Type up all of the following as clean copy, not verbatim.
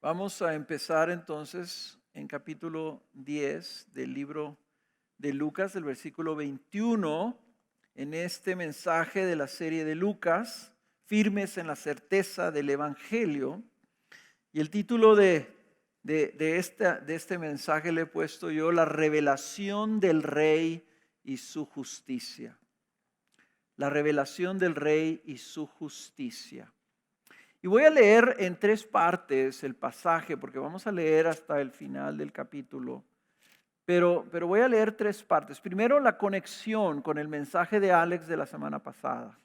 Vamos a empezar entonces en capítulo 10 del libro de Lucas, del versículo 21, en este mensaje de la serie de Lucas, firmes en la certeza del Evangelio. Y el título de este mensaje le he puesto yo: la revelación del Rey y su justicia. La revelación del Rey y su justicia. Y voy a leer en tres partes el pasaje, porque vamos a leer hasta el final del capítulo. Pero voy a leer tres partes. Primero, la conexión con el mensaje de Alex de la semana pasada.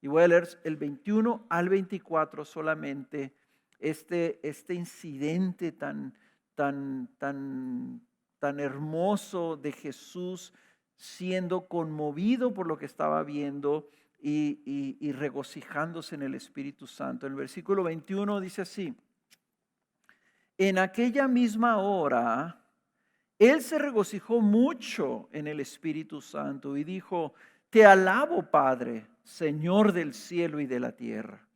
Y voy a leer el 21 al 24 solamente este incidente tan hermoso de Jesús siendo conmovido por lo que estaba viendo y regocijándose en el Espíritu Santo. El versículo 21 dice así: en aquella misma hora, él se regocijó mucho en el Espíritu Santo y dijo: te alabo, Padre, Señor del cielo y de la tierra,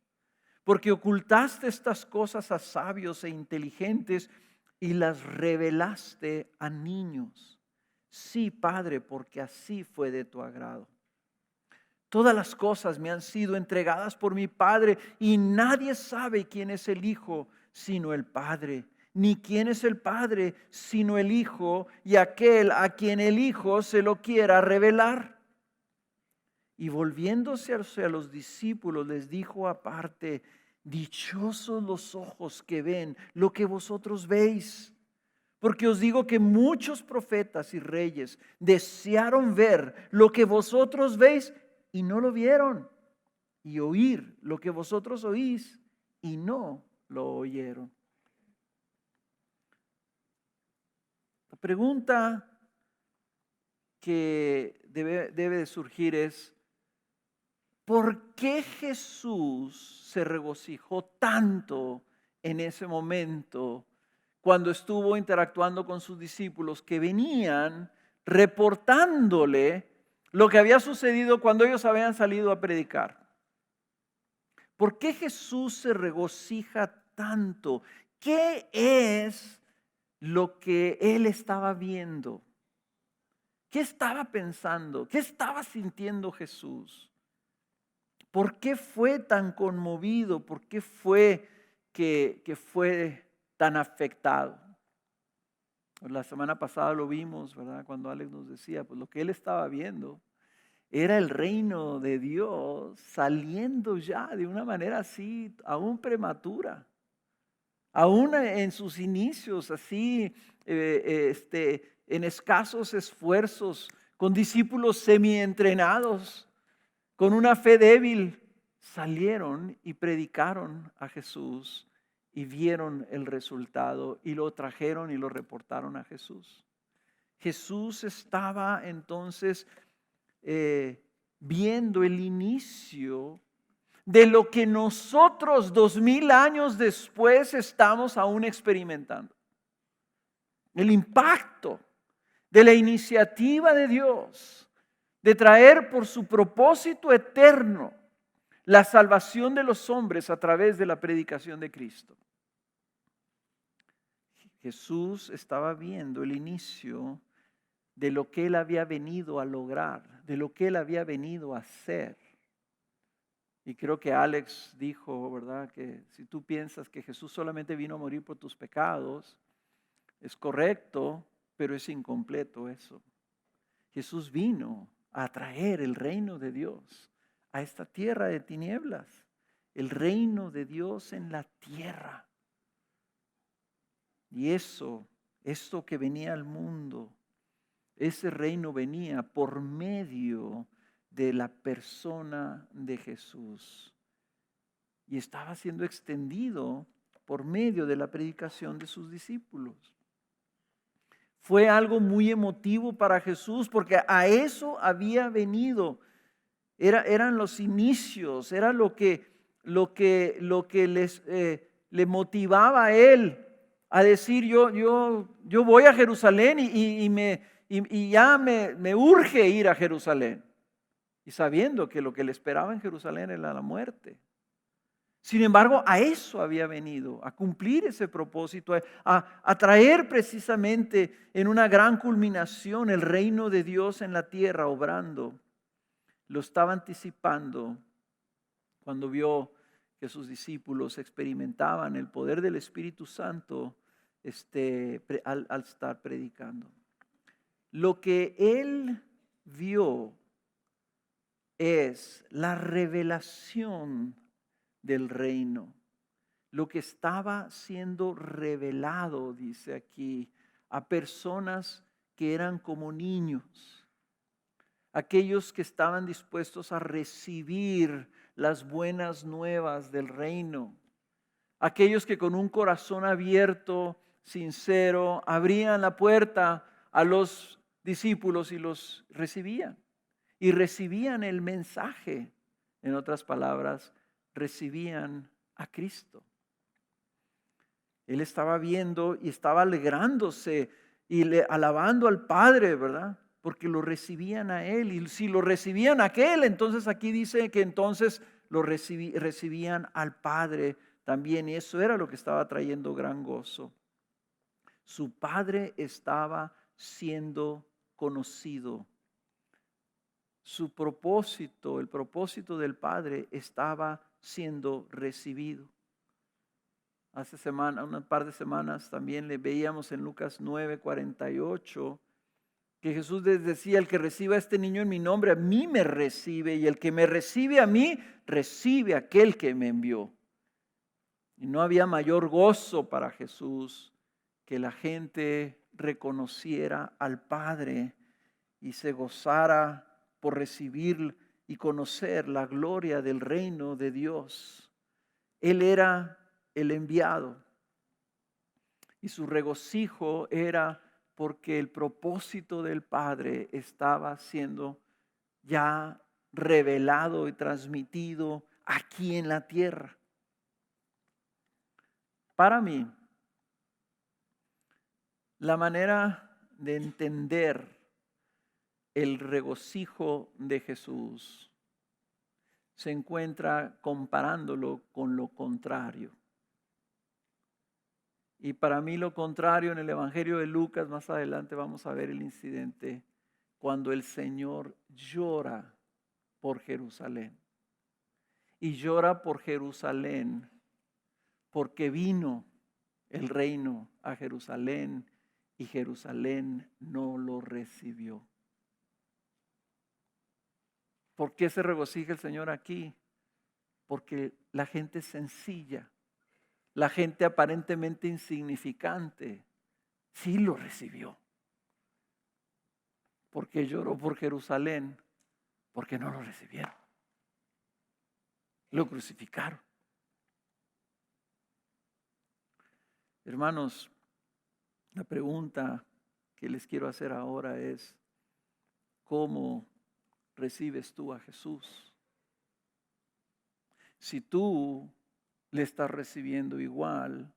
porque ocultaste estas cosas a sabios e inteligentes y las revelaste a niños. Sí, Padre, porque así fue de tu agrado. Todas las cosas me han sido entregadas por mi Padre, y nadie sabe quién es el Hijo sino el Padre, ni quién es el Padre sino el Hijo y aquel a quien el Hijo se lo quiera revelar. Y volviéndose hacia los discípulos les dijo aparte: dichosos los ojos que ven lo que vosotros veis. Porque os digo que muchos profetas y reyes desearon ver lo que vosotros veis y no lo vieron, y oír lo que vosotros oís y no lo oyeron. La pregunta que debe de surgir es: ¿por qué Jesús se regocijó tanto en ese momento cuando estuvo interactuando con sus discípulos que venían reportándole lo que había sucedido cuando ellos habían salido a predicar? ¿Por qué Jesús se regocija tanto? ¿Qué es lo que él estaba viendo? ¿Qué estaba pensando? ¿Qué estaba sintiendo Jesús? ¿Por qué fue tan conmovido? ¿Por qué fue que fue tan afectado? La semana pasada lo vimos, ¿verdad? Cuando Alex nos decía, pues lo que él estaba viendo era el reino de Dios saliendo ya de una manera así, aún prematura, aún en sus inicios, así, en escasos esfuerzos, con discípulos semi-entrenados, con una fe débil, salieron y predicaron a Jesús y vieron el resultado y lo trajeron y lo reportaron a Jesús. Jesús estaba entonces viendo el inicio de lo que nosotros 2000 años después estamos aún experimentando. El impacto de la iniciativa de Dios de traer por su propósito eterno la salvación de los hombres a través de la predicación de Cristo. Jesús estaba viendo el inicio de lo que él había venido a lograr, de lo que él había venido a hacer. Y creo que Alex dijo, ¿verdad?, que si tú piensas que Jesús solamente vino a morir por tus pecados, es correcto, pero es incompleto eso. Jesús vino a traer el reino de Dios a esta tierra de tinieblas, el reino de Dios en la tierra. Y esto que venía al mundo, ese reino venía por medio de la persona de Jesús y estaba siendo extendido por medio de la predicación de sus discípulos. Fue algo muy emotivo para Jesús porque a eso había venido. Eran los inicios, era lo que le motivaba a él a decir: yo voy a Jerusalén y ya me urge ir a Jerusalén. Y sabiendo que lo que le esperaba en Jerusalén era la muerte. Sin embargo, a eso había venido, a cumplir ese propósito, a traer precisamente en una gran culminación el reino de Dios en la tierra obrando. Lo estaba anticipando cuando vio que sus discípulos experimentaban el poder del Espíritu Santo al estar predicando. Lo que él vio es la revelación del reino. Lo que estaba siendo revelado, dice aquí, a personas que eran como niños. Aquellos que estaban dispuestos a recibir las buenas nuevas del reino. Aquellos que con un corazón abierto, sincero, abrían la puerta a los discípulos y los recibían. Y recibían el mensaje. En otras palabras, recibían a Cristo. Él estaba viendo y estaba alegrándose y alabando al Padre, ¿verdad? Porque lo recibían a Él. Y si lo recibían a aquel, entonces aquí dice que entonces lo recibían al Padre también. Y eso era lo que estaba trayendo gran gozo. Su Padre estaba siendo conocido. Su propósito, el propósito del Padre estaba siendo recibido. Hace un par de semanas también le veíamos en Lucas 9:48 que Jesús les decía: el que reciba a este niño en mi nombre, a mí me recibe, y el que me recibe a mí, recibe a aquel que me envió. Y no había mayor gozo para Jesús que la gente reconociera al Padre y se gozara por recibir y conocer la gloria del reino de Dios. Él era el enviado y su regocijo era porque el propósito del Padre estaba siendo ya revelado y transmitido aquí en la tierra. Para mí, la manera de entender el regocijo de Jesús se encuentra comparándolo con lo contrario. Y para mí lo contrario, en el Evangelio de Lucas, más adelante vamos a ver el incidente cuando el Señor llora por Jerusalén. Y llora por Jerusalén porque vino el reino a Jerusalén y Jerusalén no lo recibió. ¿Por qué se regocija el Señor aquí? Porque la gente sencilla, la gente aparentemente insignificante, sí lo recibió. Porque lloró por Jerusalén, porque no lo recibieron. Lo crucificaron. Hermanos, la pregunta que les quiero hacer ahora es: ¿cómo recibes tú a Jesús? Si tú le estás recibiendo igual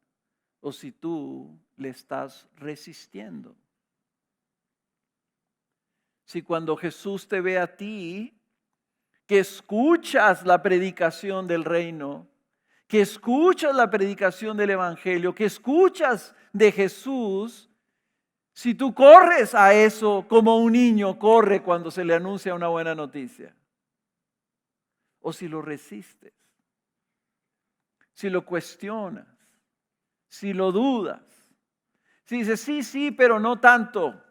o si tú le estás resistiendo. Si cuando Jesús te ve a ti, que escuchas la predicación del reino, que escuchas la predicación del evangelio, que escuchas de Jesús, si tú corres a eso como un niño corre cuando se le anuncia una buena noticia, o si lo resistes, si lo cuestionas, si lo dudas, si dices sí, pero no tanto.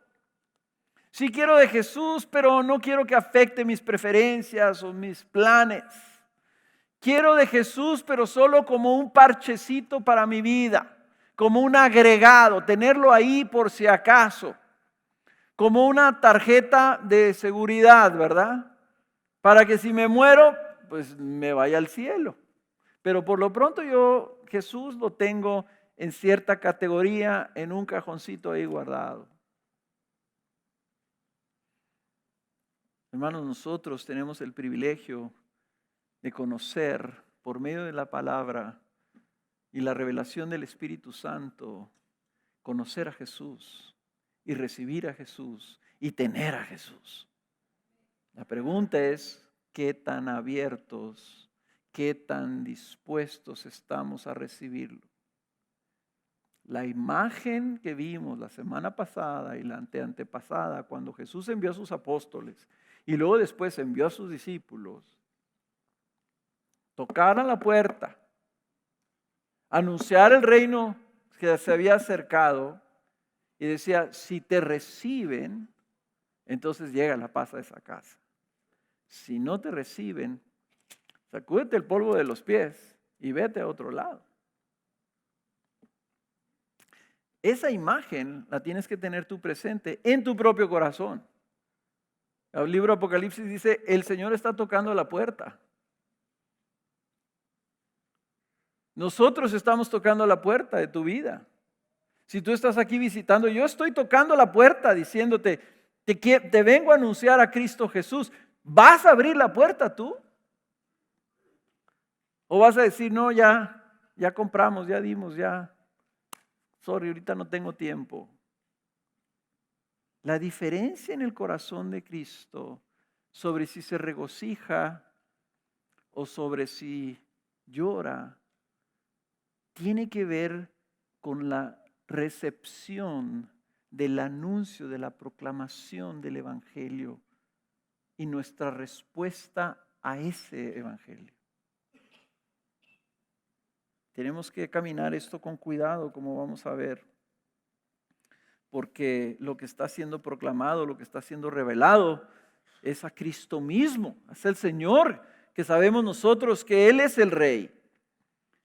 Sí quiero de Jesús, pero no quiero que afecte mis preferencias o mis planes. Quiero de Jesús, pero solo como un parchecito para mi vida, como un agregado, tenerlo ahí por si acaso, como una tarjeta de seguridad, ¿verdad? Para que si me muero, pues me vaya al cielo. Pero por lo pronto yo Jesús lo tengo en cierta categoría, en un cajoncito ahí guardado. Hermanos, nosotros tenemos el privilegio de conocer por medio de la palabra y la revelación del Espíritu Santo, conocer a Jesús y recibir a Jesús y tener a Jesús. La pregunta es: ¿qué tan abiertos, qué tan dispuestos estamos a recibirlo. La imagen que vimos la semana pasada y la antepasada, cuando Jesús envió a sus apóstoles y luego después envió a sus discípulos, tocar a la puerta, anunciar el reino que se había acercado y decía, si te reciben, entonces llega la paz a esa casa. Si no te reciben, sacúdete el polvo de los pies y vete a otro lado. Esa imagen la tienes que tener tú presente en tu propio corazón. El libro Apocalipsis dice, el Señor está tocando la puerta. Nosotros estamos tocando la puerta de tu vida. Si tú estás aquí visitando, yo estoy tocando la puerta diciéndote, te vengo a anunciar a Cristo Jesús. ¿Vas a abrir la puerta tú? ¿O vas a decir, no, ya compramos, ya dimos, ya? Sorry, ahorita no tengo tiempo. La diferencia en el corazón de Cristo sobre si se regocija o sobre si llora tiene que ver con la recepción del anuncio, de la proclamación del Evangelio y nuestra respuesta a ese Evangelio. Tenemos que caminar esto con cuidado, como vamos a ver, porque lo que está siendo proclamado, lo que está siendo revelado es a Cristo mismo, es el Señor, que sabemos nosotros que Él es el Rey.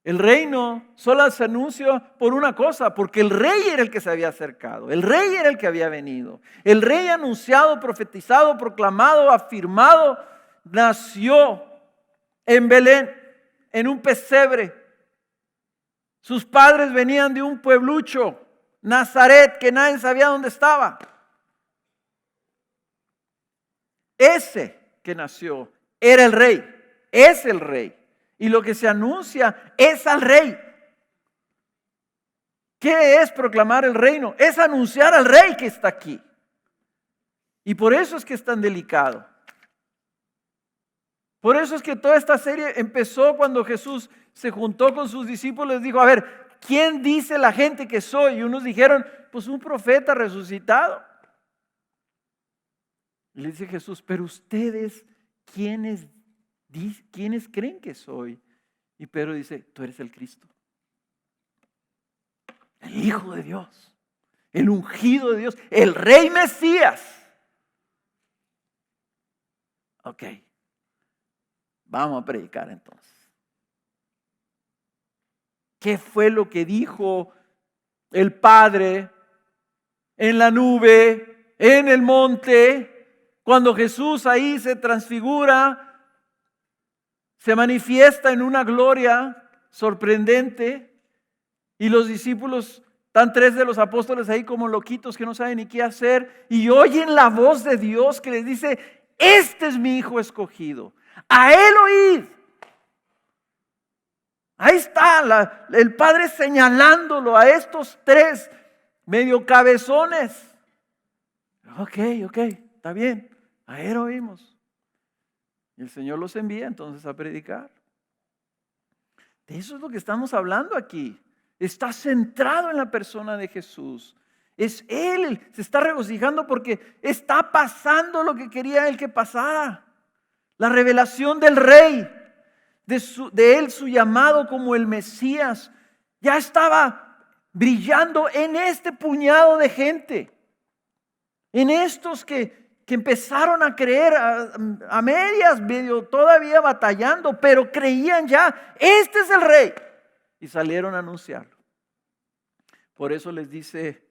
El reino solo se anuncia por una cosa, porque el Rey era el que se había acercado, el Rey era el que había venido. El Rey anunciado, profetizado, proclamado, afirmado, nació en Belén, en un pesebre. Sus padres venían de un pueblucho, Nazaret, que nadie sabía dónde estaba. Ese que nació era el Rey, es el Rey. Y lo que se anuncia es al Rey. ¿Qué es proclamar el reino? Es anunciar al Rey que está aquí. Y por eso es que es tan delicado. Por eso es que toda esta serie empezó cuando Jesús se juntó con sus discípulos y dijo, a ver, ¿quién dice la gente que soy? Y unos dijeron, pues un profeta resucitado. Y le dice Jesús, pero ustedes, ¿quiénes creen que soy? Y Pedro dice, tú eres el Cristo, el Hijo de Dios, el ungido de Dios, el Rey Mesías. Ok, vamos a predicar entonces. ¿Qué fue lo que dijo el Padre en la nube, en el monte, cuando Jesús ahí se transfigura, se manifiesta en una gloria sorprendente y los discípulos, están 3 de los apóstoles ahí como loquitos que no saben ni qué hacer y oyen la voz de Dios que les dice, este es mi Hijo escogido, a Él oíd. Ahí está el Padre señalándolo a estos 3 medio cabezones. Ok, está bien, a Él oímos. Y el Señor los envía entonces a predicar. De eso es lo que estamos hablando aquí. Está centrado en la persona de Jesús. Es Él, se está regocijando porque está pasando lo que quería Él que pasara. La revelación del Rey, de Él su llamado como el Mesías, ya estaba brillando en este puñado de gente. En estos que empezaron a creer a medias, medio todavía batallando, pero creían ya, este es el Rey. Y salieron a anunciarlo. Por eso les dice,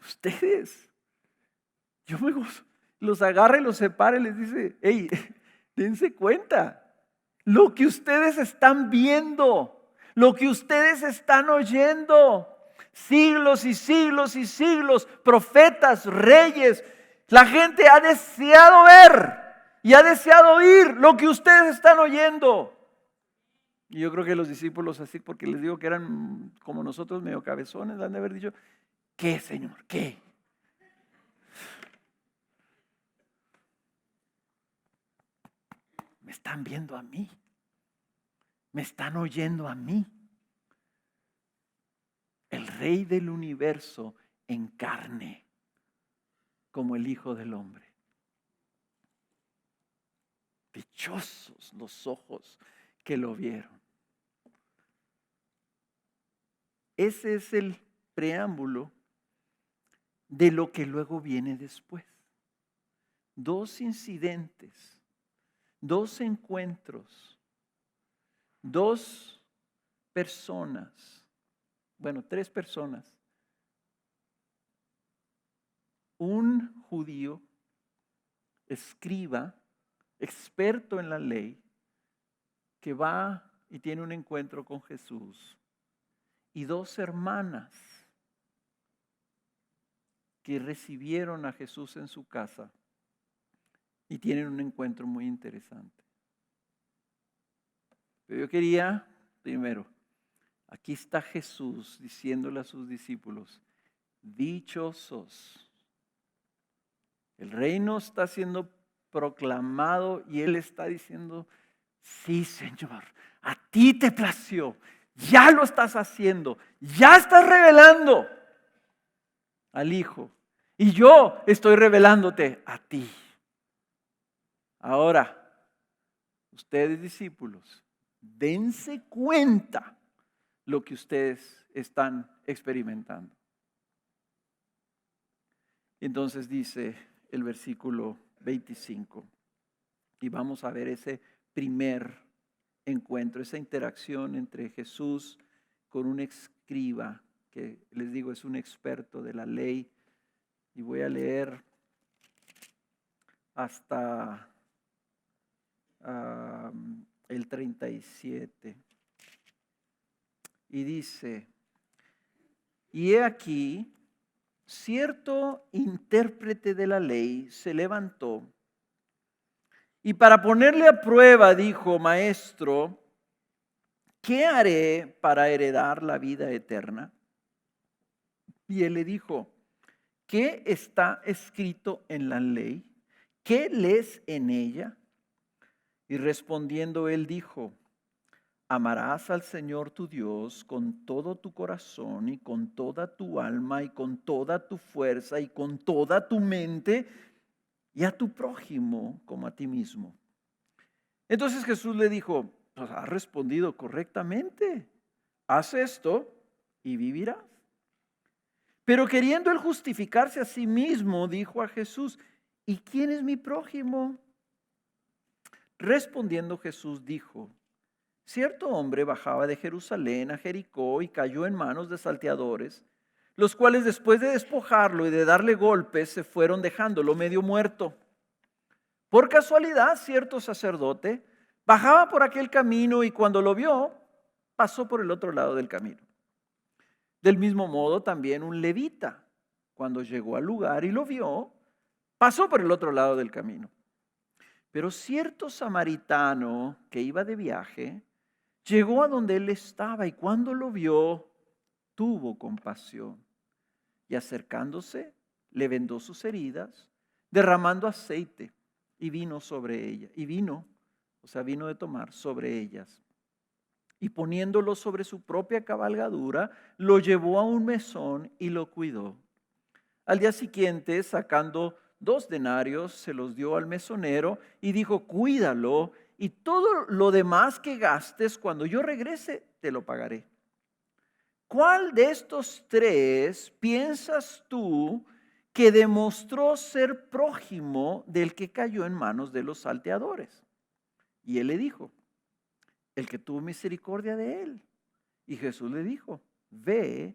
ustedes, yo me gozo. Los agarra y los separa y les dice, hey, dense cuenta, lo que ustedes están viendo, lo que ustedes están oyendo, siglos y siglos y siglos, profetas, reyes, la gente ha deseado ver y ha deseado oír lo que ustedes están oyendo. Y yo creo que los discípulos así, porque les digo que eran como nosotros medio cabezones, han de haber dicho, ¿qué, Señor? ¿Qué? me están viendo a mí, me están oyendo a mí. El Rey del universo en carne, como el Hijo del Hombre. Dichosos los ojos que lo vieron. Ese es el preámbulo de lo que luego viene después. 2 incidentes, 2 encuentros, 2 personas, bueno, 3 personas. Un judío, escriba, experto en la ley, que va y tiene un encuentro con Jesús. Y 2 hermanas que recibieron a Jesús en su casa y tienen un encuentro muy interesante. Pero yo quería, primero, aquí está Jesús diciéndole a sus discípulos, dichosos. El reino está siendo proclamado y Él está diciendo, sí, Señor, a ti te plació, ya lo estás haciendo, ya estás revelando al Hijo y yo estoy revelándote a ti. Ahora, ustedes discípulos, dense cuenta lo que ustedes están experimentando. Entonces dice el versículo 25, y vamos a ver ese primer encuentro, esa interacción entre Jesús con un escriba, que les digo es un experto de la ley, y voy a leer hasta el 37. Y dice, y he aquí, cierto intérprete de la ley se levantó y para ponerle a prueba dijo, maestro, ¿qué haré para heredar la vida eterna? Y él le dijo, ¿qué está escrito en la ley? ¿Qué lees en ella? Y respondiendo él dijo, amarás al Señor tu Dios con todo tu corazón y con toda tu alma y con toda tu fuerza y con toda tu mente y a tu prójimo como a ti mismo. Entonces Jesús le dijo, pues has respondido correctamente, haz esto y vivirás. Pero queriendo él justificarse a sí mismo, dijo a Jesús, ¿y quién es mi prójimo? Respondiendo Jesús dijo, cierto hombre bajaba de Jerusalén a Jericó y cayó en manos de salteadores, los cuales después de despojarlo y de darle golpes se fueron dejándolo medio muerto. Por casualidad, cierto sacerdote bajaba por aquel camino y cuando lo vio, pasó por el otro lado del camino. Del mismo modo, también un levita, cuando llegó al lugar y lo vio, pasó por el otro lado del camino. Pero cierto samaritano que iba de viaje, llegó a donde él estaba y cuando lo vio, tuvo compasión. Y acercándose, le vendó sus heridas, derramando aceite y vino sobre ella. Y vino de tomar sobre ellas. Y poniéndolo sobre su propia cabalgadura, lo llevó a un mesón y lo cuidó. Al día siguiente, sacando 2 denarios, se los dio al mesonero y dijo, cuídalo y todo lo demás que gastes cuando yo regrese, te lo pagaré. ¿Cuál de estos 3 piensas tú que demostró ser prójimo del que cayó en manos de los salteadores? Y él le dijo, el que tuvo misericordia de él. Y Jesús le dijo, ve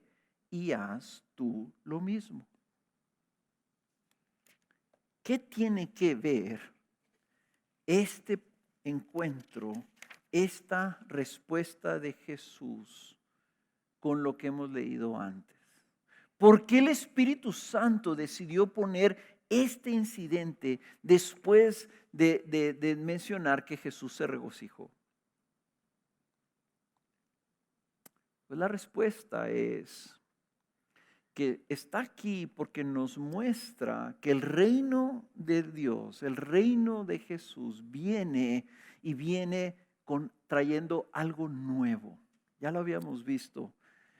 y haz tú lo mismo. ¿Qué tiene que ver este encuentro, esta respuesta de Jesús con lo que hemos leído antes? ¿Por qué el Espíritu Santo decidió poner este incidente después de mencionar que Jesús se regocijó? Pues la respuesta es que está aquí porque nos muestra que el reino de Dios, el reino de Jesús viene y viene trayendo algo nuevo. Ya lo habíamos visto.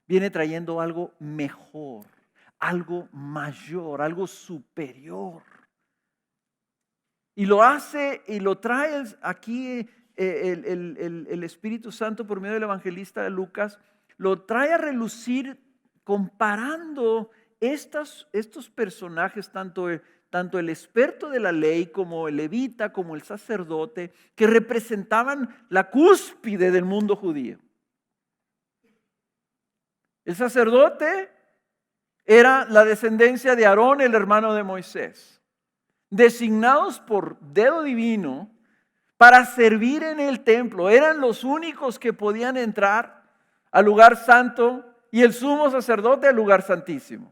Viene trayendo algo mejor, algo mayor, algo superior. Y lo hace y lo trae aquí el Espíritu Santo por medio del evangelista Lucas, lo trae a relucir comparando estos personajes, tanto el experto de la ley como el levita, como el sacerdote, que representaban la cúspide del mundo judío. El sacerdote era la descendencia de Aarón, el hermano de Moisés, designados por dedo divino para servir en el templo. Eran los únicos que podían entrar al lugar santo y el sumo sacerdote al lugar santísimo.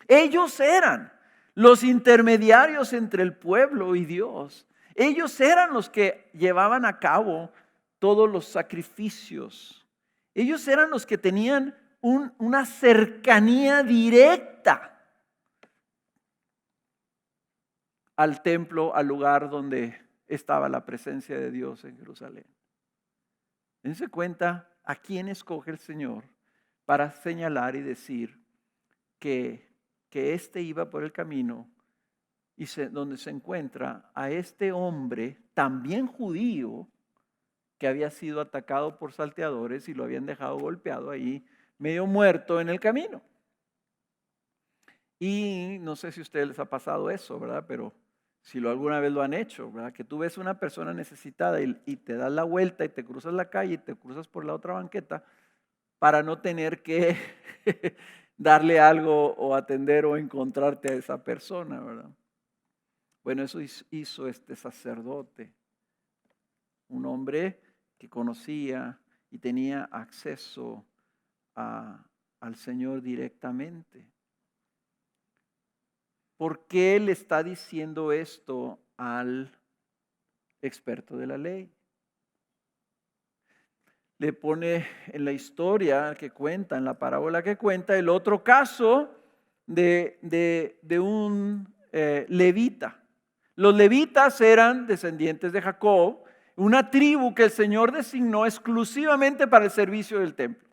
Ellos eran los intermediarios entre el pueblo y Dios. Ellos eran los que llevaban a cabo todos los sacrificios. Ellos eran los que tenían una cercanía directa al templo, al lugar donde estaba la presencia de Dios en Jerusalén. Dense cuenta a quién escoge el Señor para señalar y decir que éste iba por el camino y donde se encuentra a este hombre también judío que había sido atacado por salteadores y lo habían dejado golpeado ahí, medio muerto en el camino. Y no sé si a ustedes les ha pasado eso, ¿verdad? Pero si alguna vez lo han hecho, ¿verdad? Que tú ves una persona necesitada y te das la vuelta y te cruzas la calle y te cruzas por la otra banqueta para no tener que darle algo o atender o encontrarte a esa persona, ¿verdad? Bueno, eso hizo este sacerdote, un hombre que conocía y tenía acceso al Señor directamente. ¿Por qué le está diciendo esto al experto de la ley? Le pone en la historia que cuenta, en la parábola que cuenta, el otro caso de un levita. Los levitas eran descendientes de Jacob, una tribu que el Señor designó exclusivamente para el servicio del templo.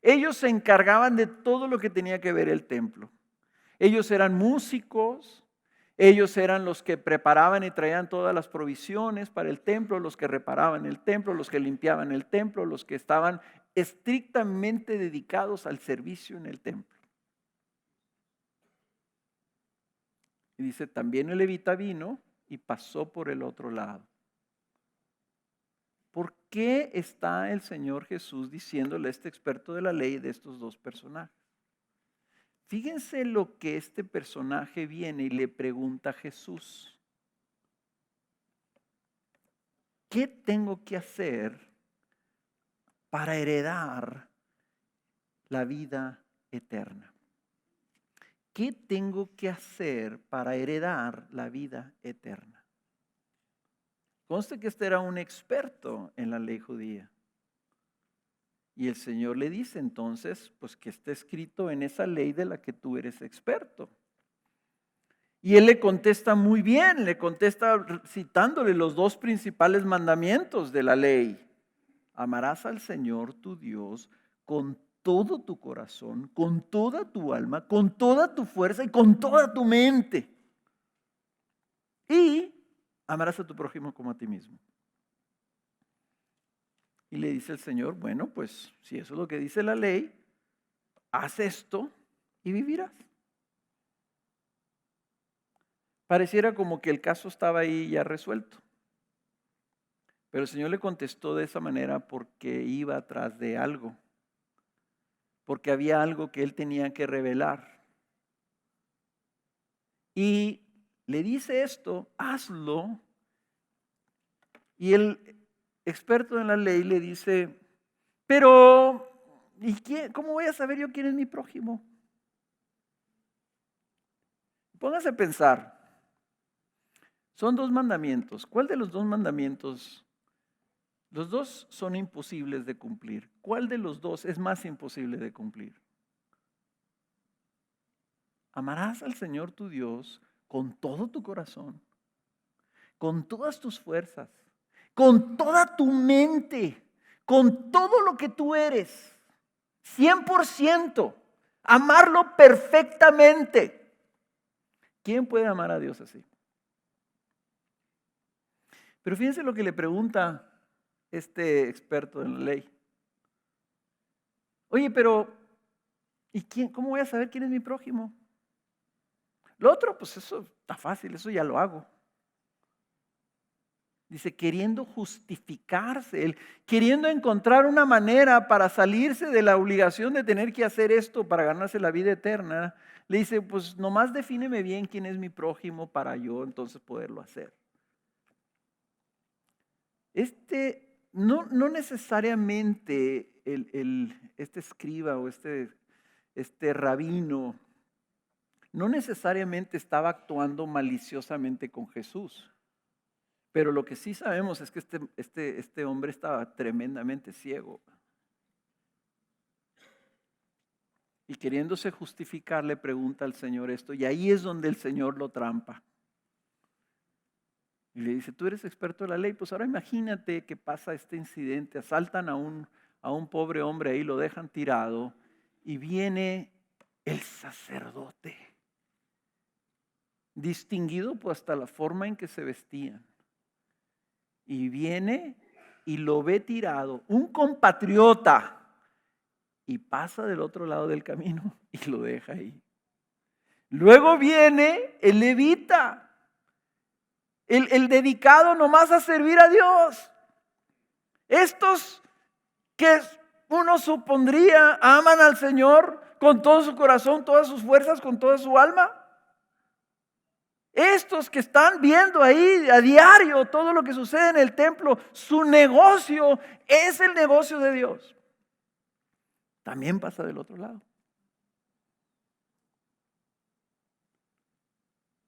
Ellos se encargaban de todo lo que tenía que ver el templo. Ellos eran músicos, ellos eran los que preparaban y traían todas las provisiones para el templo, los que reparaban el templo, los que limpiaban el templo, los que estaban estrictamente dedicados al servicio en el templo. Y dice, también el levita vino y pasó por el otro lado. ¿Por qué está el Señor Jesús diciéndole a este experto de la ley de estos dos personajes? Fíjense lo que este personaje viene y le pregunta a Jesús. ¿Qué tengo que hacer para heredar la vida eterna? ¿Qué tengo que hacer para heredar la vida eterna? Conste que este era un experto en la ley judía. Y el Señor le dice entonces, pues que está escrito en esa ley de la que tú eres experto. Y él le contesta muy bien, le contesta citándole los dos principales mandamientos de la ley. Amarás al Señor tu Dios con todo tu corazón, con toda tu alma, con toda tu fuerza y con toda tu mente. Y amarás a tu prójimo como a ti mismo. Y le dice el Señor, bueno, pues si eso es lo que dice la ley, haz esto y vivirás. Pareciera como que el caso estaba ahí ya resuelto. Pero el Señor le contestó de esa manera porque iba atrás de algo. Porque había algo que él tenía que revelar. Y le dice esto, hazlo. Y el experto en la ley le dice, pero ¿cómo voy a saber yo quién es mi prójimo? Póngase a pensar. Son dos mandamientos. ¿Cuál de los dos mandamientos? Los dos son imposibles de cumplir. ¿Cuál de los dos es más imposible de cumplir? Amarás al Señor tu Dios con todo tu corazón, con todas tus fuerzas, con toda tu mente, con todo lo que tú eres. 100%. Amarlo perfectamente. ¿Quién puede amar a Dios así? Pero fíjense lo que le pregunta este experto en la ley. Oye, pero ¿y cómo voy a saber quién es mi prójimo? Lo otro, pues eso está fácil, eso ya lo hago. Dice, queriendo justificarse, queriendo encontrar una manera para salirse de la obligación de tener que hacer esto para ganarse la vida eterna. Le dice, pues nomás defíneme bien quién es mi prójimo para yo entonces poderlo hacer. No necesariamente este escriba o este rabino no necesariamente estaba actuando maliciosamente con Jesús. Pero lo que sí sabemos es que este hombre estaba tremendamente ciego. Y queriéndose justificar, le pregunta al Señor esto. Y ahí es donde el Señor lo trampa. Y le dice, tú eres experto en la ley. Pues ahora imagínate que pasa este incidente. Asaltan a un pobre hombre ahí, lo dejan tirado. Y viene el sacerdote. Distinguido pues hasta la forma en que se vestían. Y viene y lo ve tirado, un compatriota, y pasa del otro lado del camino y lo deja ahí. Luego viene el levita, el dedicado nomás a servir a Dios. Estos que uno supondría aman al Señor con todo su corazón, todas sus fuerzas, con toda su alma. Estos que están viendo ahí a diario todo lo que sucede en el templo, su negocio es el negocio de Dios. También pasa del otro lado.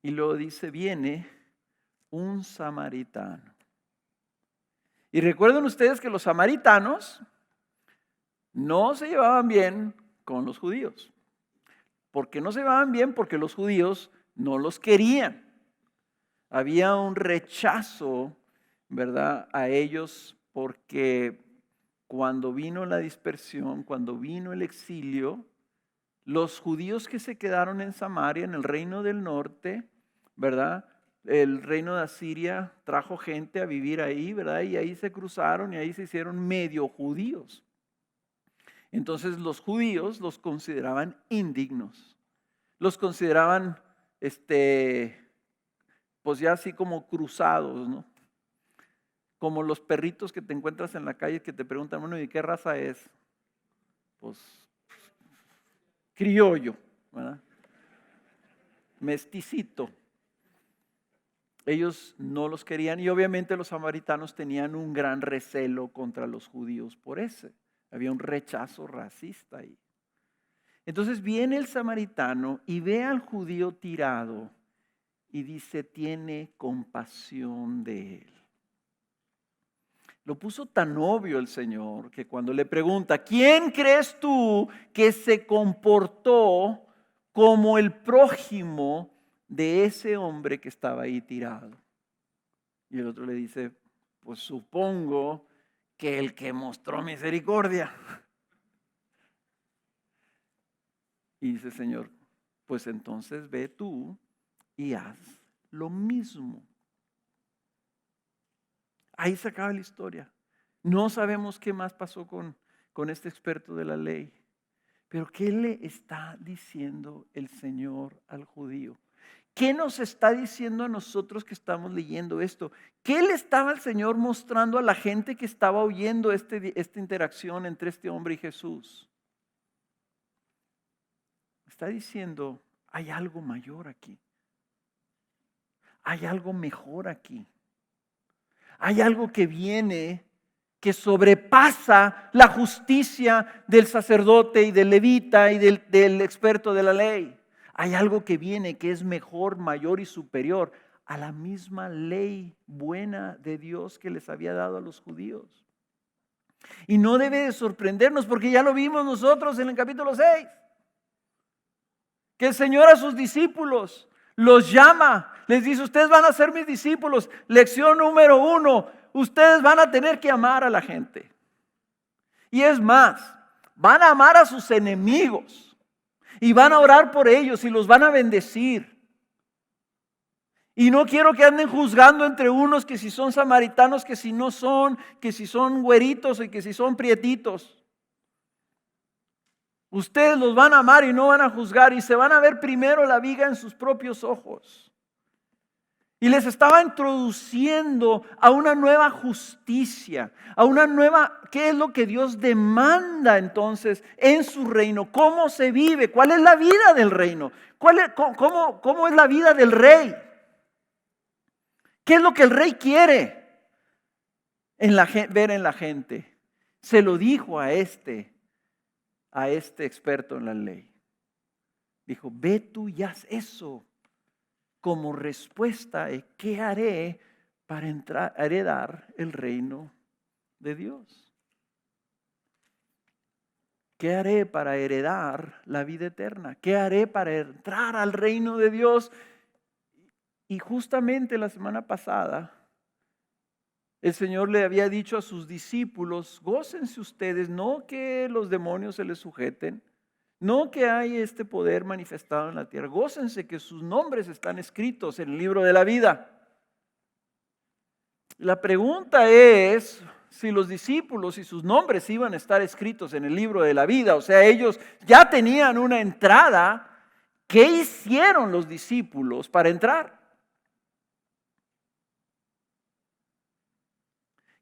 Y luego dice, viene un samaritano. Y recuerden ustedes que los samaritanos no se llevaban bien con los judíos. ¿Por qué no se llevaban bien? Porque los judíos no los querían. Había un rechazo, ¿verdad?, a ellos porque cuando vino la dispersión, cuando vino el exilio, los judíos que se quedaron en Samaria, en el reino del norte, ¿verdad?, el reino de Asiria trajo gente a vivir ahí, ¿verdad?, y ahí se cruzaron y ahí se hicieron medio judíos. Entonces los judíos los consideraban indignos, los consideraban, pues ya así como cruzados, ¿no? Como los perritos que te encuentras en la calle que te preguntan, bueno, ¿y qué raza es? Pues criollo, ¿verdad? Mesticito. Ellos no los querían y obviamente los samaritanos tenían un gran recelo contra los judíos por ese. Había un rechazo racista ahí. Entonces viene el samaritano y ve al judío tirado y dice, tiene compasión de él. Lo puso tan obvio el Señor que cuando le pregunta, ¿quién crees tú que se comportó como el prójimo de ese hombre que estaba ahí tirado? Y el otro le dice, pues supongo que el que mostró misericordia. Y dice el Señor, pues entonces ve tú y haz lo mismo. Ahí se acaba la historia. No sabemos qué más pasó con este experto de la ley. Pero ¿qué le está diciendo el Señor al judío? ¿Qué nos está diciendo a nosotros que estamos leyendo esto? ¿Qué le estaba el Señor mostrando a la gente que estaba oyendo esta interacción entre este hombre y Jesús? Está diciendo, hay algo mayor aquí. Hay algo mejor aquí. Hay algo que viene que sobrepasa la justicia del sacerdote y del levita y del experto de la ley. Hay algo que viene que es mejor, mayor y superior a la misma ley buena de Dios que les había dado a los judíos. Y no debe de sorprendernos porque ya lo vimos nosotros en el capítulo 6. Que el Señor a sus discípulos los llama, les dice, ustedes van a ser mis discípulos. Lección número 1, ustedes van a tener que amar a la gente. Y es más, van a amar a sus enemigos y van a orar por ellos y los van a bendecir. Y no quiero que anden juzgando entre unos que si son samaritanos, que si no son, que si son güeritos y que si son prietitos. Ustedes los van a amar y no van a juzgar y se van a ver primero la viga en sus propios ojos. Y les estaba introduciendo a una nueva justicia, a una nueva, ¿qué es lo que Dios demanda entonces en su reino? ¿Cómo se vive? ¿Cuál es la vida del reino? ¿Cómo es la vida del rey? ¿Qué es lo que el rey quiere ver en la gente? Se lo dijo a este experto en la ley. Dijo, ve tú y haz eso. Como respuesta, ¿qué haré para heredar el reino de Dios? ¿Qué haré para heredar la vida eterna? ¿Qué haré para entrar al reino de Dios? Y justamente la semana pasada, el Señor le había dicho a sus discípulos, gócense ustedes, no que los demonios se les sujeten, no que hay este poder manifestado en la tierra, gócense que sus nombres están escritos en el libro de la vida. La pregunta es si los discípulos y sus nombres iban a estar escritos en el libro de la vida, o sea, ellos ya tenían una entrada. ¿Qué hicieron los discípulos para entrar?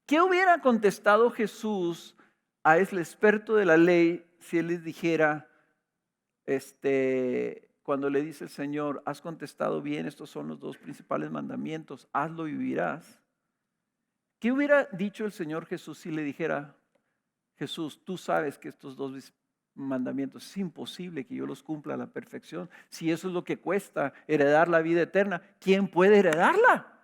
¿Qué hubiera contestado Jesús a ese experto de la ley si él les dijera, cuando le dice el Señor, has contestado bien, estos son los 2 principales mandamientos, hazlo y vivirás? ¿Qué hubiera dicho el Señor Jesús si le dijera, Jesús, tú sabes que estos 2 mandamientos es imposible que yo los cumpla a la perfección? Si eso es lo que cuesta heredar la vida eterna, ¿quién puede heredarla?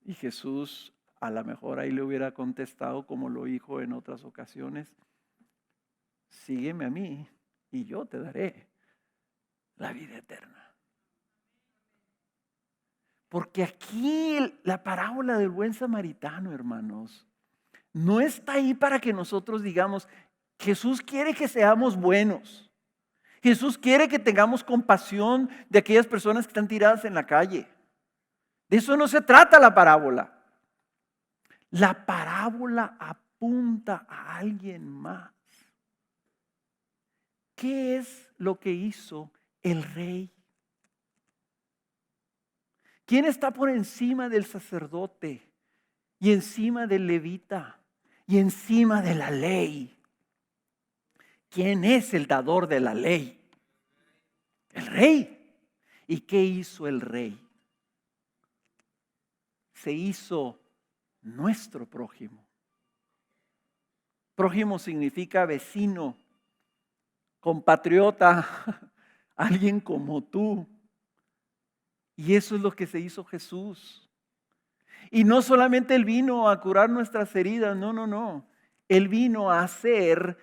Y Jesús a lo mejor ahí le hubiera contestado como lo dijo en otras ocasiones, sígueme a mí y yo te daré la vida eterna. Porque aquí la parábola del buen samaritano, hermanos, no está ahí para que nosotros digamos, Jesús quiere que seamos buenos. Jesús quiere que tengamos compasión de aquellas personas que están tiradas en la calle. De eso no se trata la parábola. La parábola apunta a alguien más. ¿Qué es lo que hizo el rey? ¿Quién está por encima del sacerdote y encima del levita y encima de la ley? ¿Quién es el dador de la ley? El rey. ¿Y qué hizo el rey? Se hizo nuestro prójimo. Prójimo significa vecino, compatriota, alguien como tú. Y eso es lo que se hizo Jesús. Y no solamente Él vino a curar nuestras heridas, no. Él vino a ser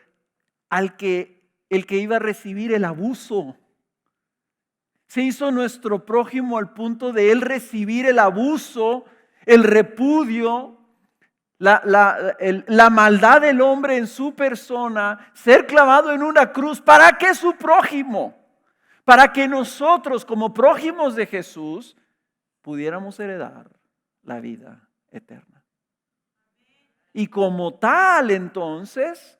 el que iba a recibir el abuso. Se hizo nuestro prójimo al punto de Él recibir el abuso, el repudio, la maldad del hombre en su persona, ser clavado en una cruz. ¿Para qué su prójimo? Para que nosotros como prójimos de Jesús pudiéramos heredar la vida eterna. Y como tal entonces,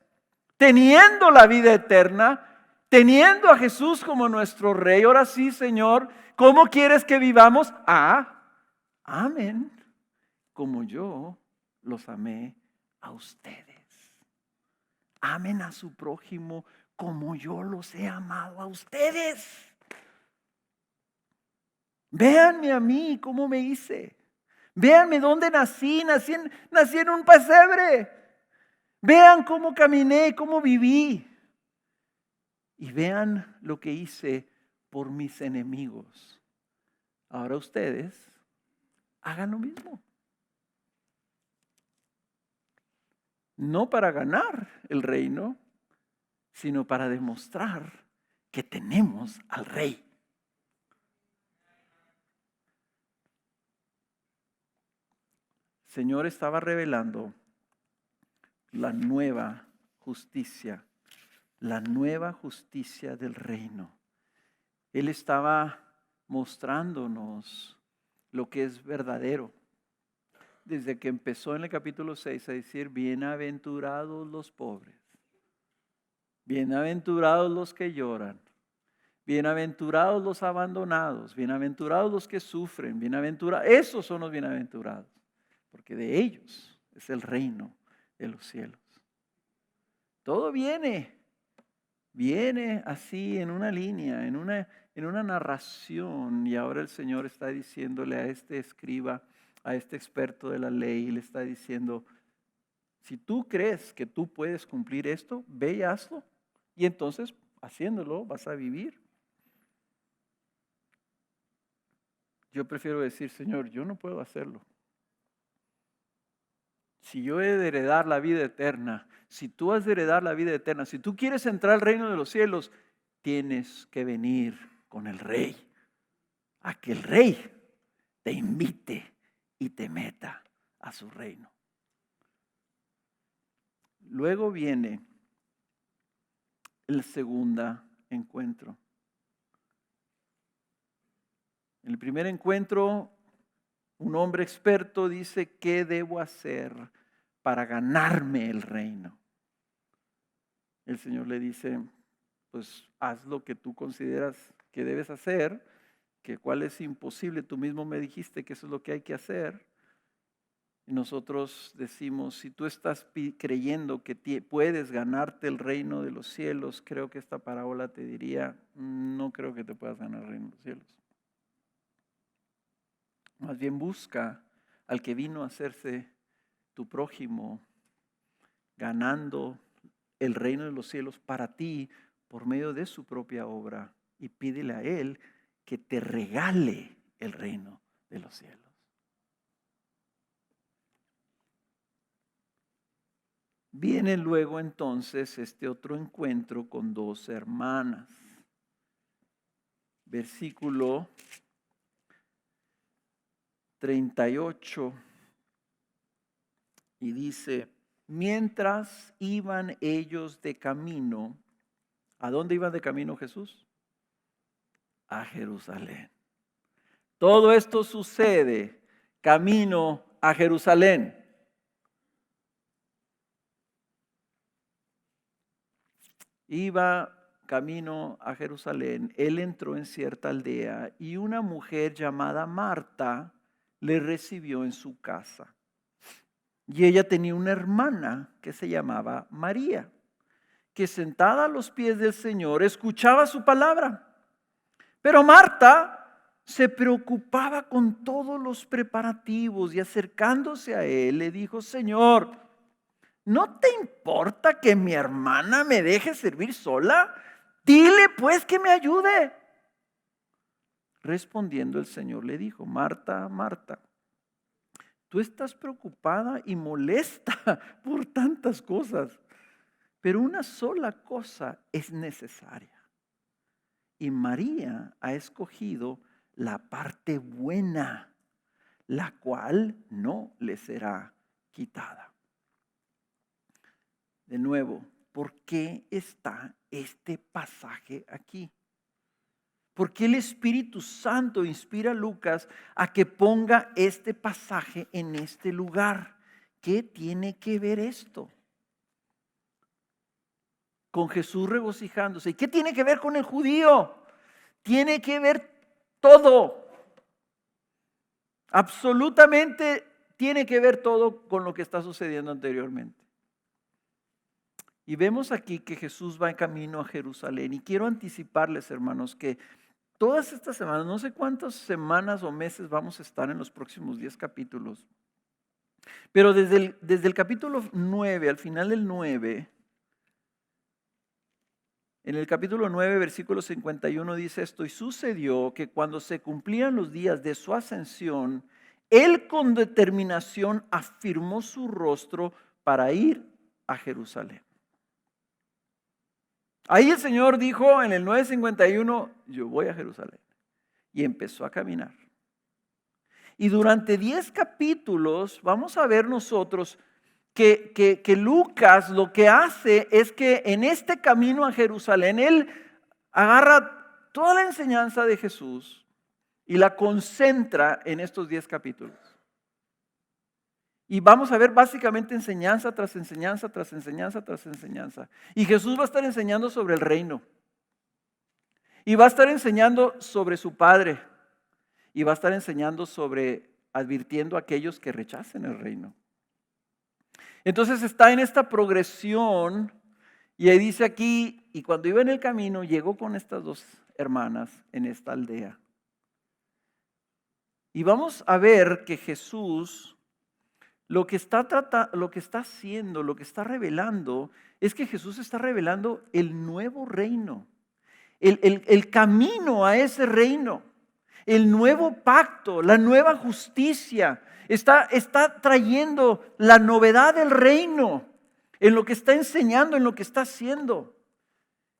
teniendo la vida eterna, teniendo a Jesús como nuestro Rey, ahora sí, Señor, ¿cómo quieres que vivamos? Amén, como yo los amé a ustedes. Amen a su prójimo como yo los he amado a ustedes. Véanme a mí cómo me hice. Véanme dónde nací en un pesebre. Vean cómo caminé, cómo viví. Y vean lo que hice por mis enemigos. Ahora ustedes hagan lo mismo. No para ganar el reino, sino para demostrar que tenemos al Rey. El Señor estaba revelando la nueva justicia del reino. Él estaba mostrándonos lo que es verdadero. Desde que empezó en el capítulo 6 a decir, bienaventurados los pobres, bienaventurados los que lloran, bienaventurados los abandonados, bienaventurados los que sufren, bienaventurados, esos son los bienaventurados, porque de ellos es el reino de los cielos. Todo viene así en una línea, en una narración, y ahora el Señor está diciéndole a este escriba, a este experto de la ley, le está diciendo, si tú crees que tú puedes cumplir esto, ve y hazlo, y entonces haciéndolo vas a vivir. Yo prefiero decir, Señor, yo no puedo hacerlo. Si yo he de heredar la vida eterna, si tú has de heredar la vida eterna, si tú quieres entrar al reino de los cielos, tienes que venir con el Rey, a que el Rey te invite y te meta a su reino. Luego viene el segundo encuentro. En el primer encuentro, un hombre experto dice, ¿qué debo hacer para ganarme el reino? El Señor le dice, pues haz lo que tú consideras que debes hacer, que cuál es imposible, tú mismo me dijiste que eso es lo que hay que hacer. Y nosotros decimos, si tú estás creyendo que puedes ganarte el reino de los cielos, creo que esta parábola te diría, no creo que te puedas ganar el reino de los cielos. Más bien busca al que vino a hacerse tu prójimo, ganando el reino de los cielos para ti por medio de su propia obra, y pídele a Él que te regale el reino de los cielos. Viene luego entonces este otro encuentro con dos hermanas. Versículo 38, y dice, mientras iban ellos de camino, ¿a dónde iban de camino Jesús? A Jerusalén. Todo esto sucede camino a Jerusalén. Iba camino a Jerusalén, él entró en cierta aldea y una mujer llamada Marta le recibió en su casa. Y ella tenía una hermana que se llamaba María, que sentada a los pies del Señor escuchaba su palabra. Pero Marta se preocupaba con todos los preparativos y acercándose a él le dijo, Señor, ¿no te importa que mi hermana me deje servir sola? Dile pues que me ayude. Respondiendo el Señor le dijo, Marta, Marta, tú estás preocupada y molesta por tantas cosas, pero una sola cosa es necesaria. Y María ha escogido la parte buena, la cual no le será quitada. De nuevo, ¿por qué está este pasaje aquí? ¿Por qué el Espíritu Santo inspira a Lucas a que ponga este pasaje en este lugar? ¿Qué tiene que ver esto con Jesús regocijándose? ¿Y qué tiene que ver con el judío? Tiene que ver todo. Absolutamente tiene que ver todo con lo que está sucediendo anteriormente. Y vemos aquí que Jesús va en camino a Jerusalén. Y quiero anticiparles, hermanos, que todas estas semanas, no sé cuántas semanas o meses vamos a estar en los próximos 10 capítulos, pero desde el capítulo 9, al final del 9, en el capítulo 9, versículo 51 dice esto, y sucedió que cuando se cumplían los días de su ascensión, él con determinación afirmó su rostro para ir a Jerusalén. Ahí el Señor dijo en el 9:51, yo voy a Jerusalén. Y empezó a caminar. Y durante 10 capítulos vamos a ver nosotros que Lucas lo que hace es que en este camino a Jerusalén, él agarra toda la enseñanza de Jesús y la concentra en estos 10 capítulos. Y vamos a ver básicamente enseñanza tras enseñanza, tras enseñanza, tras enseñanza. Y Jesús va a estar enseñando sobre el reino. Y va a estar enseñando sobre su Padre. Y va a estar enseñando sobre advirtiendo a aquellos que rechacen el reino. Entonces está en esta progresión. Y ahí dice aquí, y cuando iba en el camino, llegó con estas dos hermanas en esta aldea. Y vamos a ver que Jesús lo que está haciendo, lo que está revelando, es que Jesús está revelando el nuevo reino, el camino a ese reino, el nuevo pacto, la nueva justicia. Está trayendo la novedad del reino en lo que está enseñando, en lo que está haciendo.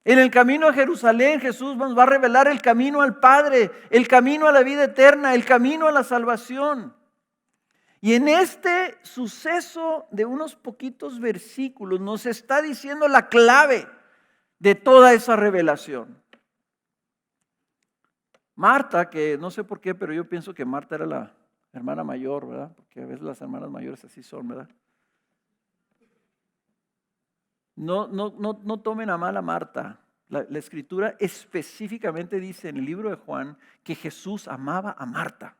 En el camino a Jerusalén, Jesús nos va a revelar el camino al Padre, el camino a la vida eterna, el camino a la salvación. Y en este suceso de unos poquitos versículos nos está diciendo la clave de toda esa revelación. Marta, que no sé por qué, pero yo pienso que Marta era la hermana mayor, ¿verdad? Porque a veces las hermanas mayores así son, ¿verdad? No tomen a mal a Marta. La escritura específicamente dice en el libro de Juan que Jesús amaba a Marta.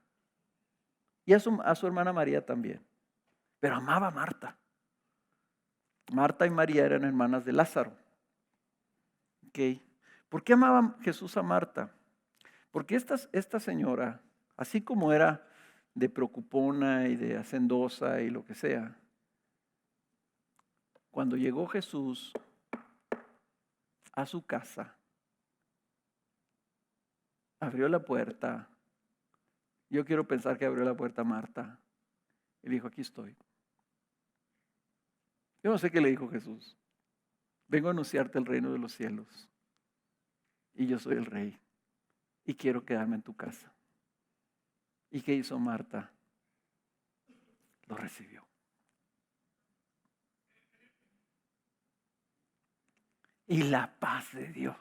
Y a su hermana María también. Pero amaba a Marta. Marta y María eran hermanas de Lázaro. ¿Okay? ¿Por qué amaba Jesús a Marta? Porque esta señora, así como era de preocupona y de hacendosa y lo que sea, cuando llegó Jesús a su casa, abrió la puerta. Yo quiero pensar que abrió la puerta a Marta y dijo, aquí estoy. Yo no sé qué le dijo Jesús. Vengo a anunciarte el reino de los cielos. Y yo soy el rey. Y quiero quedarme en tu casa. ¿Y qué hizo Marta? Lo recibió. Y la paz de Dios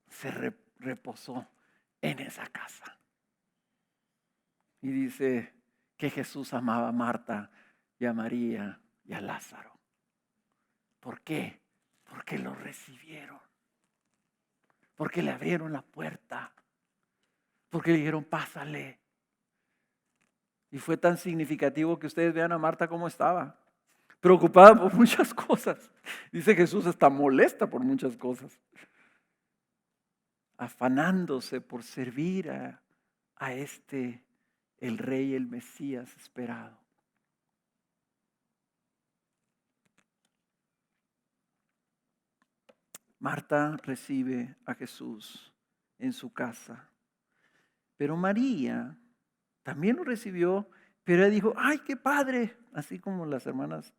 se reposó en esa casa. Y dice que Jesús amaba a Marta y a María y a Lázaro. ¿Por qué? Porque lo recibieron. Porque le abrieron la puerta. Porque le dijeron, pásale. Y fue tan significativo que ustedes vean a Marta cómo estaba. Preocupada por muchas cosas. Dice Jesús, está molesta por muchas cosas. Afanándose por servir a el Rey, el Mesías esperado. Marta recibe a Jesús en su casa. Pero María también lo recibió, pero ella dijo, ¡ay, qué padre! Así como las hermanas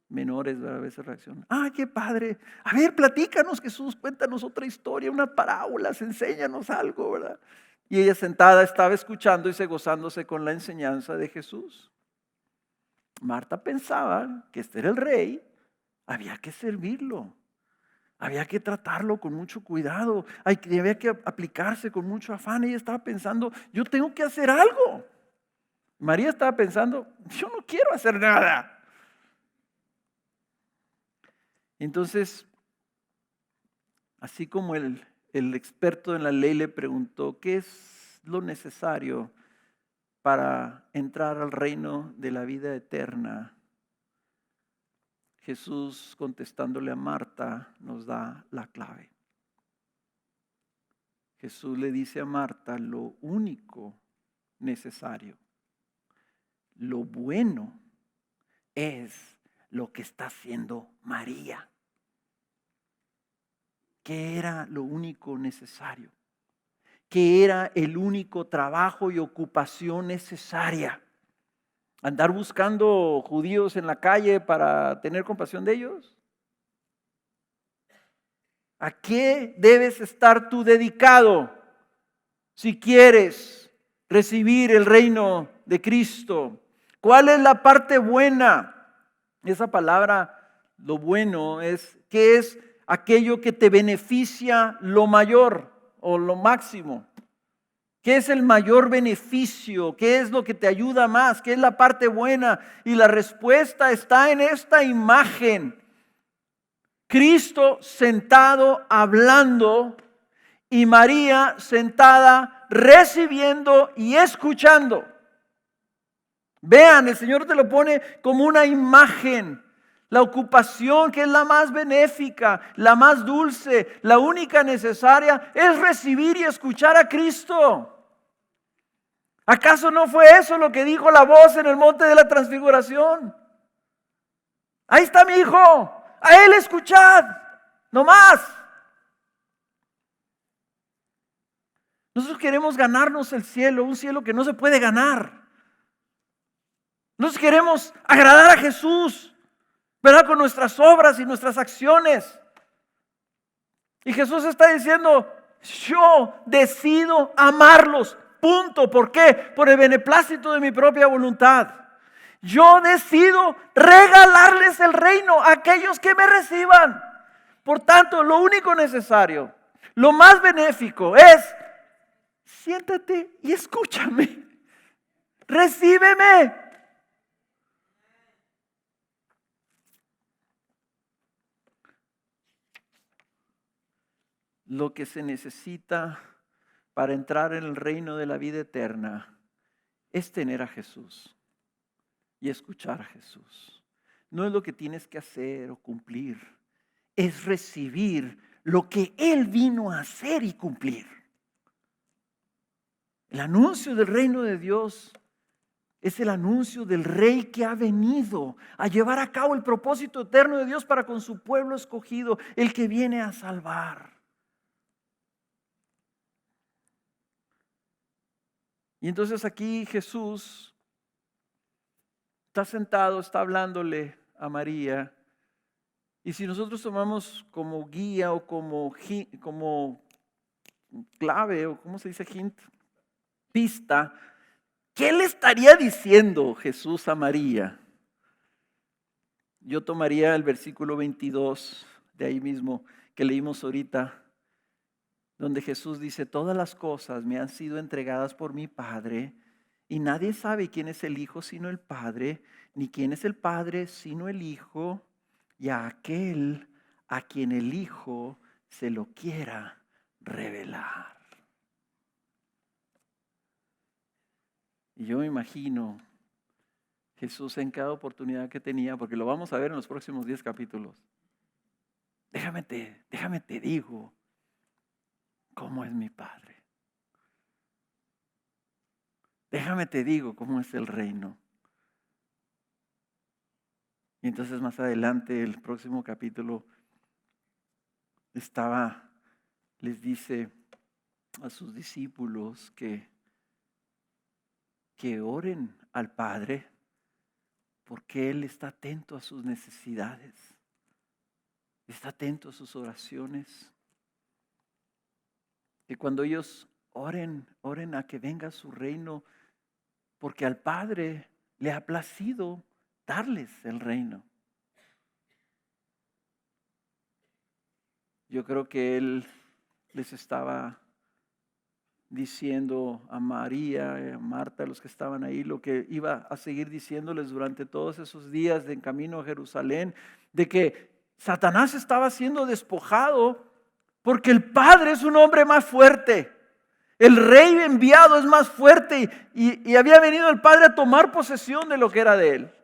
menores a veces reaccionan. ¡Ay, qué padre! A ver, platícanos, Jesús, cuéntanos otra historia, unas parábolas, enséñanos algo, ¿verdad? Y ella sentada estaba escuchando y gozándose con la enseñanza de Jesús. Marta pensaba que este era el rey, había que servirlo. Había que tratarlo con mucho cuidado, había que aplicarse con mucho afán. Ella estaba pensando, yo tengo que hacer algo. María estaba pensando, yo no quiero hacer nada. Entonces, así como el experto en la ley le preguntó, ¿qué es lo necesario para entrar al reino de la vida eterna? Jesús, contestándole a Marta, nos da la clave. Jesús le dice a Marta lo único necesario. Lo bueno es lo que está haciendo María. ¿Qué era lo único necesario? ¿Qué era el único trabajo y ocupación necesaria? ¿Andar buscando judíos en la calle para tener compasión de ellos? ¿A qué debes estar tú dedicado si quieres recibir el reino de Cristo? ¿Cuál es la parte buena? Esa palabra, lo bueno, ¿qué es aquello que te beneficia lo mayor o lo máximo? ¿Qué es el mayor beneficio? ¿Qué es lo que te ayuda más? ¿Qué es la parte buena? Y la respuesta está en esta imagen. Cristo sentado hablando y María sentada recibiendo y escuchando. Vean, el Señor te lo pone como una imagen. La ocupación que es la más benéfica, la más dulce, la única necesaria es recibir y escuchar a Cristo. ¿Acaso no fue eso lo que dijo la voz en el monte de la transfiguración? Ahí está mi hijo, a él escuchad, no más. Nosotros queremos ganarnos el cielo, un cielo que no se puede ganar. Nosotros queremos agradar a Jesús, ¿verdad? Con nuestras obras y nuestras acciones. Y Jesús está diciendo, yo decido amarlos, punto. ¿Por qué? Por el beneplácito de mi propia voluntad. Yo decido regalarles el reino a aquellos que me reciban. Por tanto, lo único necesario, lo más benéfico es, siéntate y escúchame. Recíbeme. Lo que se necesita para entrar en el reino de la vida eterna es tener a Jesús y escuchar a Jesús. No es lo que tienes que hacer o cumplir, es recibir lo que Él vino a hacer y cumplir. El anuncio del reino de Dios es el anuncio del Rey que ha venido a llevar a cabo el propósito eterno de Dios para con su pueblo escogido, el que viene a salvar. Y entonces aquí Jesús está sentado, está hablándole a María. Y si nosotros tomamos como guía o como clave, o ¿cómo se dice? Hint, pista, ¿qué le estaría diciendo Jesús a María? Yo tomaría el versículo 22 de ahí mismo que leímos ahorita, donde Jesús dice, todas las cosas me han sido entregadas por mi Padre, y nadie sabe quién es el Hijo sino el Padre, ni quién es el Padre sino el Hijo, y a aquel a quien el Hijo se lo quiera revelar. Y yo me imagino Jesús en cada oportunidad que tenía, porque lo vamos a ver en los próximos 10 capítulos. Déjame te digo cómo es mi Padre. Déjame te digo cómo es el reino. Y entonces más adelante, el próximo capítulo, les dice a sus discípulos que oren al Padre, porque Él está atento a sus necesidades, está atento a sus oraciones. Que cuando ellos oren a que venga su reino, porque al Padre le ha placido darles el reino. Yo creo que Él les estaba diciendo a María y a Marta, los que estaban ahí, lo que iba a seguir diciéndoles durante todos esos días de en camino a Jerusalén, de que Satanás estaba siendo despojado porque el Padre es un hombre más fuerte. El Rey enviado es más fuerte y había venido el Padre a tomar posesión de lo que era de Él.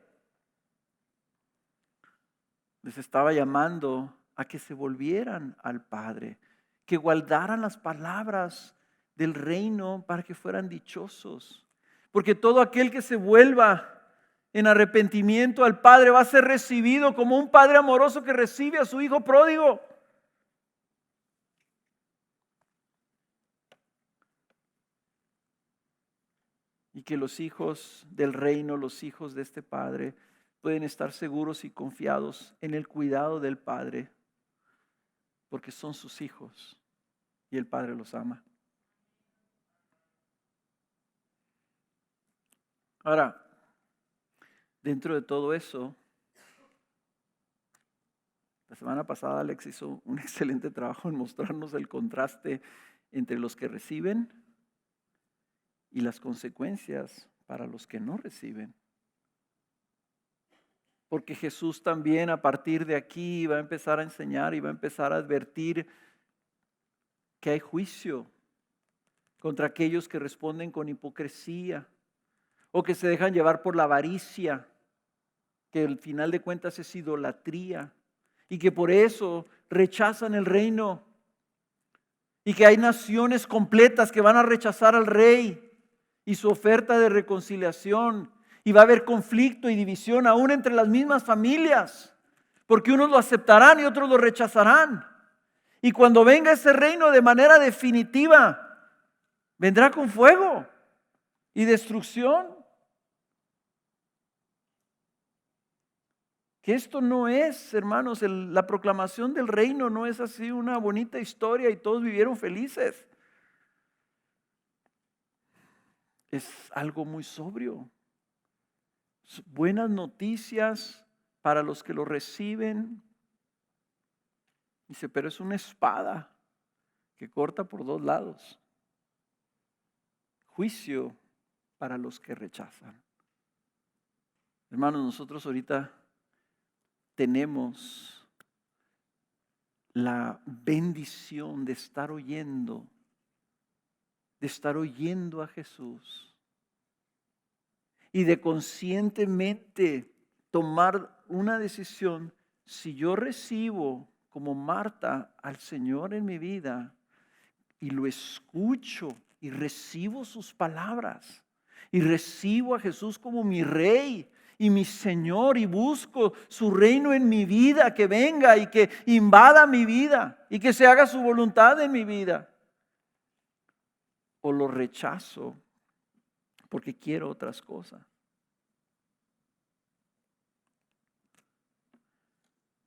Les estaba llamando a que se volvieran al Padre, que guardaran las palabras del reino para que fueran dichosos. Porque todo aquel que se vuelva en arrepentimiento al Padre va a ser recibido como un Padre amoroso que recibe a su Hijo pródigo. Y que los hijos del reino, los hijos de este Padre, pueden estar seguros y confiados en el cuidado del Padre. porque son sus hijos y el Padre los ama. Ahora, dentro de todo eso, la semana pasada Alex hizo un excelente trabajo en mostrarnos el contraste entre los que reciben y las consecuencias para los que no reciben. Porque Jesús también a partir de aquí va a empezar a enseñar y va a empezar a advertir que hay juicio contra aquellos que responden con hipocresía o que se dejan llevar por la avaricia, que al final de cuentas es idolatría y que por eso rechazan el reino y que hay naciones completas que van a rechazar al rey y su oferta de reconciliación. Y va a haber conflicto y división aún entre las mismas familias, porque unos lo aceptarán y otros lo rechazarán. Y cuando venga ese reino de manera definitiva, vendrá con fuego y destrucción. Que esto no es, hermanos, la proclamación del reino no es así una bonita historia y todos vivieron felices. Es algo muy sobrio. Buenas noticias para los que lo reciben. Dice, pero es una espada que corta por dos lados. Juicio para los que rechazan. Hermanos, nosotros ahorita tenemos la bendición de estar oyendo a Jesús. Y de conscientemente tomar una decisión. Si yo recibo como Marta al Señor en mi vida y lo escucho y recibo sus palabras y recibo a Jesús como mi Rey y mi Señor y busco su reino en mi vida, que venga y que invada mi vida y que se haga su voluntad en mi vida, o lo rechazo porque quiero otras cosas.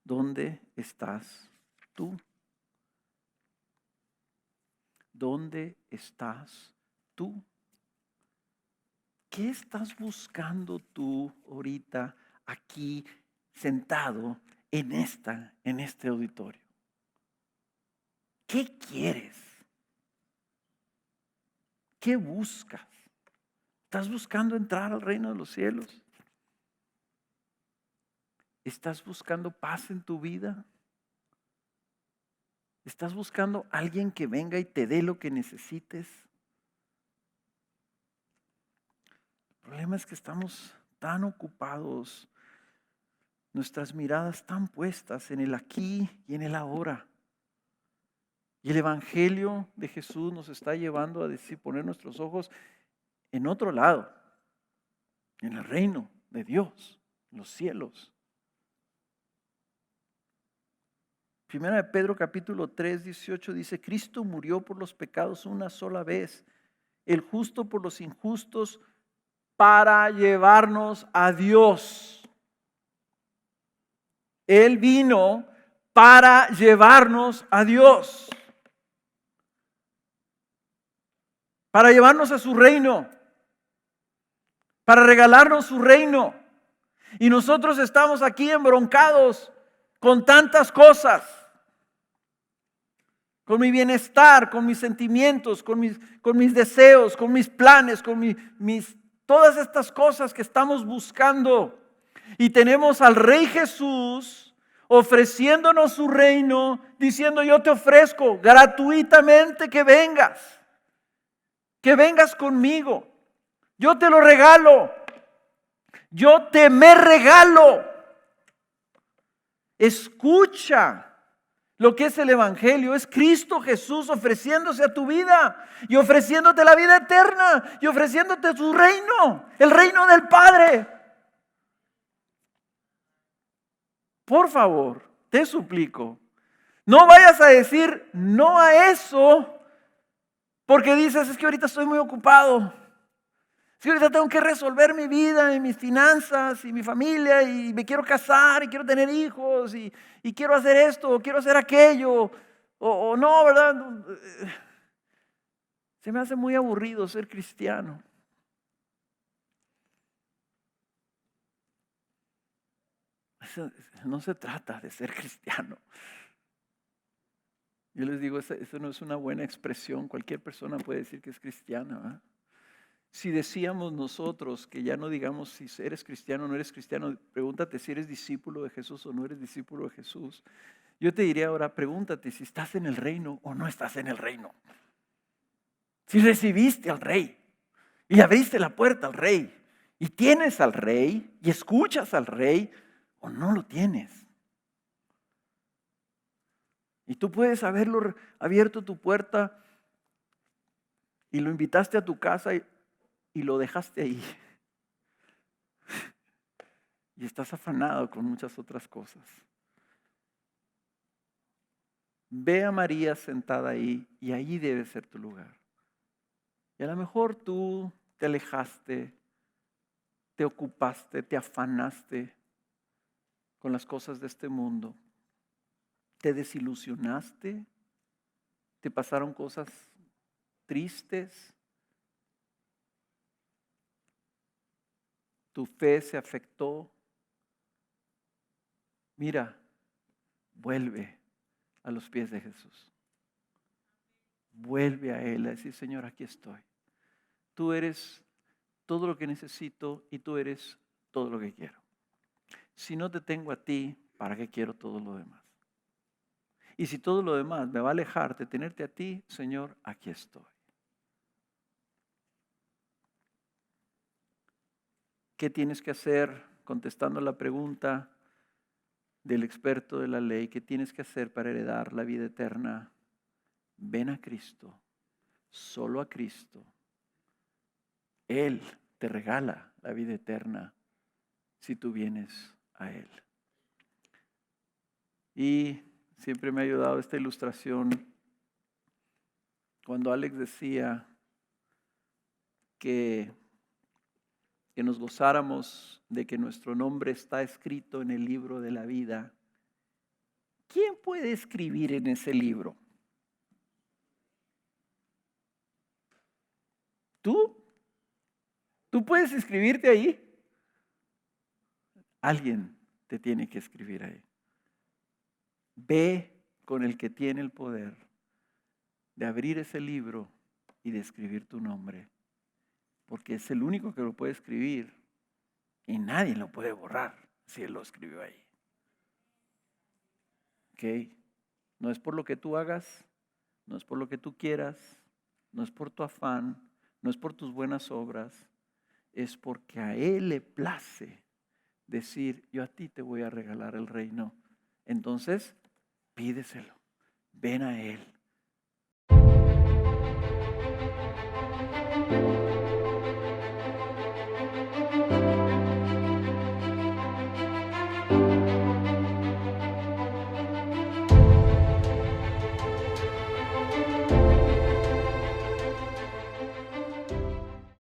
¿Dónde estás tú? ¿Dónde estás tú? ¿Qué estás buscando tú ahorita aquí sentado en este auditorio? ¿Qué quieres? ¿Qué buscas? ¿Estás buscando entrar al reino de los cielos? ¿Estás buscando paz en tu vida? ¿Estás buscando a alguien que venga y te dé lo que necesites? El problema es que estamos tan ocupados, nuestras miradas tan puestas en el aquí y en el ahora. Y el Evangelio de Jesús nos está llevando a decir, poner nuestros ojos en otro lado, en el reino de Dios, en los cielos. Primera de Pedro capítulo 3, 18 dice, Cristo murió por los pecados una sola vez, el justo por los injustos, para llevarnos a Dios. Él vino para llevarnos a Dios, para llevarnos a su reino, para regalarnos su reino. Y nosotros estamos aquí embroncados con tantas cosas, con mi bienestar, con mis sentimientos, con mis deseos, con mis planes, con todas estas cosas que estamos buscando. Y tenemos al Rey Jesús ofreciéndonos su reino, diciendo, yo te ofrezco gratuitamente que vengas conmigo. Yo te lo regalo. Yo te me regalo. Escucha lo que es el Evangelio. Es Cristo Jesús ofreciéndose a tu vida y ofreciéndote la vida eterna y ofreciéndote su reino, el reino del Padre. Por favor, te suplico, no vayas a decir no a eso porque dices, es que ahorita estoy muy ocupado. Es que ahorita tengo que resolver mi vida y mis finanzas y mi familia y me quiero casar y quiero tener hijos y quiero hacer esto o quiero hacer aquello. O no, ¿verdad? Se me hace muy aburrido ser cristiano. No se trata de ser cristiano. Yo les digo, eso no es una buena expresión. Cualquier persona puede decir que es cristiana. Si decíamos nosotros que ya no digamos si eres cristiano o no eres cristiano, pregúntate si eres discípulo de Jesús o no eres discípulo de Jesús. Yo te diría ahora, pregúntate si estás en el reino o no estás en el reino. Si recibiste al rey y abriste la puerta al rey y tienes al rey y escuchas al rey o no lo tienes. Y tú puedes haberlo abierto tu puerta y lo invitaste a tu casa y lo dejaste ahí. Y estás afanado con muchas otras cosas. Ve a María sentada ahí y ahí debe ser tu lugar. Y a lo mejor tú te alejaste, te ocupaste, te afanaste con las cosas de este mundo. Te desilusionaste, te pasaron cosas tristes, tu fe se afectó. Mira, vuelve a los pies de Jesús. Vuelve a Él a decir, Señor, aquí estoy. Tú eres todo lo que necesito y tú eres todo lo que quiero. Si no te tengo a ti, ¿para qué quiero todo lo demás? Y si todo lo demás me va a alejar de tenerte a ti, Señor, aquí estoy. ¿Qué tienes que hacer? Contestando la pregunta del experto de la ley, ¿qué tienes que hacer para heredar la vida eterna? Ven a Cristo, solo a Cristo. Él te regala la vida eterna si tú vienes a Él. Y siempre me ha ayudado esta ilustración cuando Alex decía que nos gozáramos de que nuestro nombre está escrito en el libro de la vida. ¿Quién puede escribir en ese libro? ¿Tú? ¿Tú puedes escribirte ahí? Alguien te tiene que escribir ahí. Ve con el que tiene el poder de abrir ese libro y de escribir tu nombre, porque es el único que lo puede escribir y nadie lo puede borrar si él lo escribió ahí. ¿Ok? No es por lo que tú hagas, no es por lo que tú quieras, no es por tu afán, no es por tus buenas obras, es porque a Él le place decir, yo a ti te voy a regalar el reino. Entonces, pídeselo, ven a Él,